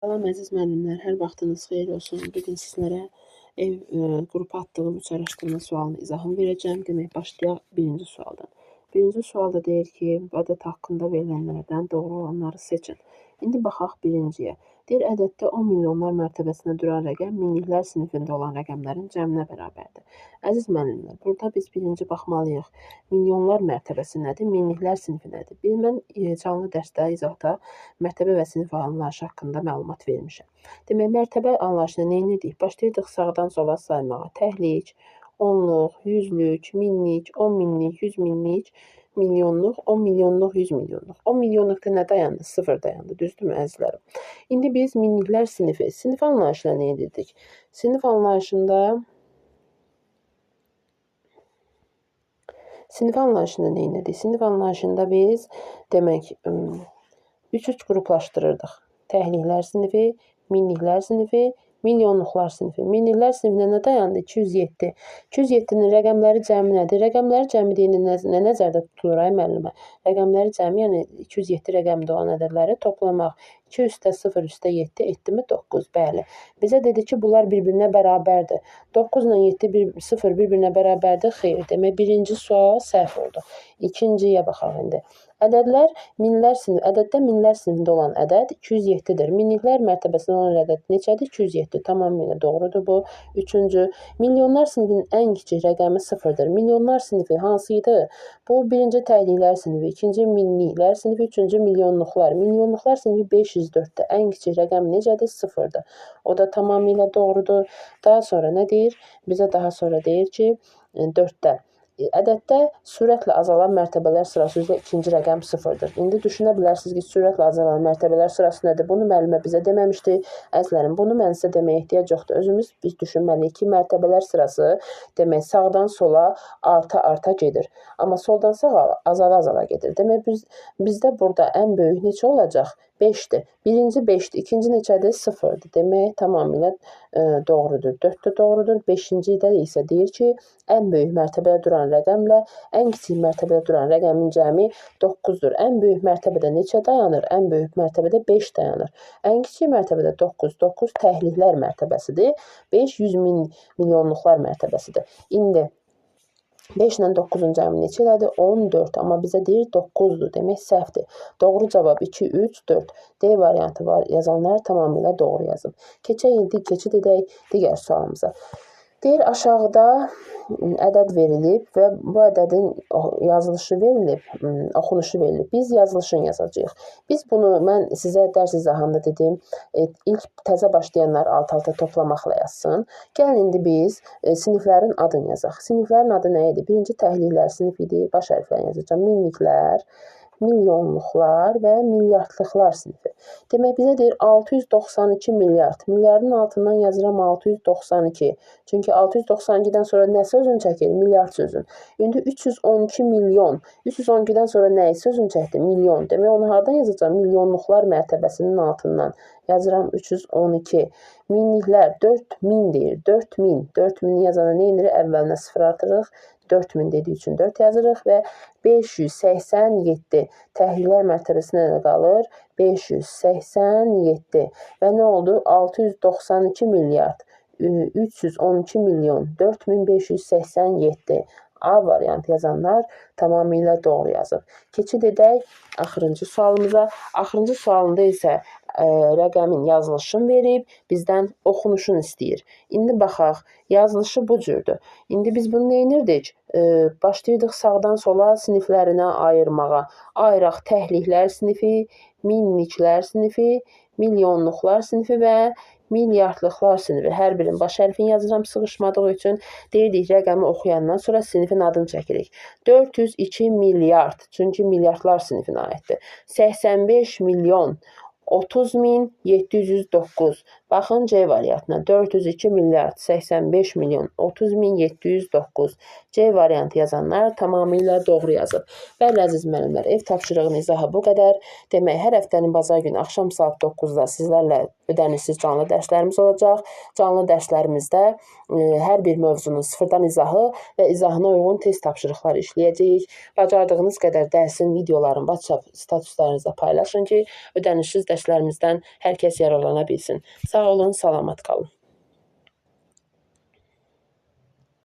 Salam əziz müəllimlər, hər vaxtınız xeyir olsun. Bugün sizlərə ev qrupa atdığım 3 araşdırma sualının izahını verəcəm. Demək, başlayaq birinci sualdan. Birinci sualda deyir ki, ədəd haqqında verilənlərdən doğru olanları seçin. İndi baxaq birinciyə. Deyir, ədəddə 10 milyonlar mərtəbəsində duran rəqəm minliklər sinifində olan rəqəmlərin cəminə bərabərdir. Əziz müəllimlər, burada biz birinci baxmalıyıq. Milyonlar mərtəbəsi nədir, minliklər sinifi nədir? Mən canlı dərsdə izahda mərtəbə və sinif anlayışı haqqında məlumat vermişəm. Demək, mərtəbə anlayışına nə edirik? Başlayırdıq sağdan sola saymağa. Təhlik, onluq, yüzlük, minlik, 10 minlik, 100 minlik, milyonluq, 10 milyonluq, 100 milyonluq. 10 milyonluqda nə dayandı? 0 dayandı. Düzdürmü əzizlərim? İndi biz minliklər sinifi, sinif anlayışına nə edirdik? Sinif anlayışında nə edirik? Sinif anlayışında biz demək 3 qruplaşdırırdıq. Təhliklər sinifi, minliklər sinifi, milyonluqlar sinifi. Minliklər sinifinə nə dayandı? 207. 207-nin rəqəmləri cəmi nədir? Rəqəmləri cəmi deyilən nə nəzərdə tutulur ay müəllimə? Rəqəmləri cəmi, yəni 207 rəqəmdə olan ədədləri toplamaq. 2 üstə 0 üstə 7 etdimi 9. Bəli. Bizə dedi ki, bunlar bir-birinə bərabərdir. 9 ilə 7 0 bir-birinə bərabərdir. Xeyr. Demək, birinci sual səhv oldu. İkinciyə baxaq indi. Ədədlər ədəddə minlər sinifində olan ədəd 207-dir. Minliklər mərtəbəsində olan ədəd neçədir? 207. Tamamilə doğrudur bu. Üçüncü, milyonlar sinifinin ən kiçik rəqəmi 0-dır. Milyonlar sinifi hansı idi? Bu birinci təhliklər sinifi, ikinci minliklər sinifi, üçüncü milyonluqlar. Milyonluqlar sinifi 504-dür. Ən kiçik rəqəm necədir? 0-dır. O da tamamilə doğrudur. Daha sonra nə deyir? Bizə daha sonra deyir ki, 4-də. Ədəddə sürətlə azalan mərtəbələr sırası üzrə ikinci rəqəm 0-dır. İndi düşünə bilərsiniz ki, sürətlə azalan mərtəbələr sırası nədir? Bunu müəllimə bizə deməmişdi. Əzizlərim, bunu mən sizə deməyə ehtiyac yoxdur. Biz düşünməliyik ki, mərtəbələr sırası demək sağdan sola arta gedir. Amma soldan sağa azala gedir. Demək, bizdə burada ən böyük neçə olacaq? 5-dir. Birinci 5-dir, ikinci neçədir? 0-dır. Demək, tamamilə doğrudur. 4 də doğrudur. 5-cidə isə deyir ki, ən böyük mərtəbədə duran rəqəmlə ən kiçik mərtəbədə duran rəqəmin cəmi 9-dur. Ən böyük mərtəbədə neçə dayanır? Ən böyük mərtəbədə 5 dayanır. Ən kiçik mərtəbədə 9. 9 təhliklər mərtəbəsidir. 5 100 milyonluqlar mərtəbəsidir. İndi 5 ilə 9-un cəmi neçədir? 14. Amma bizə deyir 9-dur. Demək, səhvdir. Doğru cavab 2, 3, 4. D variantı var. Yazanlar tamamilə doğru yazıb. Keçid edək digər sualımıza. Deyir, aşağıda ədəd verilib və bu ədədin yazılışı verilib, oxunuşu verilib. Biz yazılışını yazacağıq. Biz bunu, mən sizə dərs izahında dedim, ilk təzə başlayanlar alt-alta toplamaqla yazsın. Gəlin, indi biz siniflərin adını yazaq. Siniflərin adı nə idi? Birinci təhliklər sinif idi, baş hərflərini yazacağım. Minliklər, milyonluqlar və milyardlıqlar sinifi. Demək, bizə deyir 692 milyard. Milyardın altından yazıram 692. Çünki 692-dən sonra nə sözünü çəkir? Milyard sözün. İndi 312 milyon. 312-dən sonra nəyi sözünü çəkdi? Milyon. Demək, onu hardan yazacağım? Milyonluqlar mərtəbəsinin altından. Yazıram 312. Minliklər 4000 deyir. 4000. 4000 yazana nə edirik? Əvvəlinə 0 artırıq. 4000 dediyi üçün 4 yazırıq və 587 təhliklər mərtəbəsinə nə qalır? 587 və nə oldu? 692 milyard, 312 milyon, 4587. A variantı yazanlar tamamilə doğru yazıb. Keçid edək axırıncı sualımıza. Axırıncı sualında isə rəqəmin yazılışını verib, bizdən oxunuşunu istəyir. İndi baxaq, yazılışı bu cürdür. İndi biz bunu nə edirdik? Başlayırdıq sağdan sola siniflərinə ayırmağa. Ayıraq təhliklər sinifi, minliklər sinifi, milyonluqlar sinifi və milyardlıqlar sinifi. Hər birinin baş hərfini yazıram sıxışmadığı üçün. Deyirdik, rəqəmi oxuyandan sonra sinifin adını çəkirik. 402 milyard, çünki milyardlar sinifinə aiddir. 85 milyon, 30.709. Baxın C variantına 402 milyard 85 milyon 30 min 709. C variantı yazanlar tamamilə doğru yazıb. Bəli, əziz müəllimlər, ev tapşırığının izahı bu qədər. Demək, hər həftənin bazar günü axşam saat 9-da sizlərlə ödənişsiz canlı dərslərimiz olacaq. Canlı dərslərimizdə hər bir mövzunun sıfırdan izahı və izahına uyğun test tapşırıqları işləyəcəyik. Bacardığınız qədər dərsin videolarını WhatsApp statuslarınızda paylaşın ki, ödənişsiz dərslərimizdən hər kəs yararlana bilsin. Sağ olun, salamat qalın.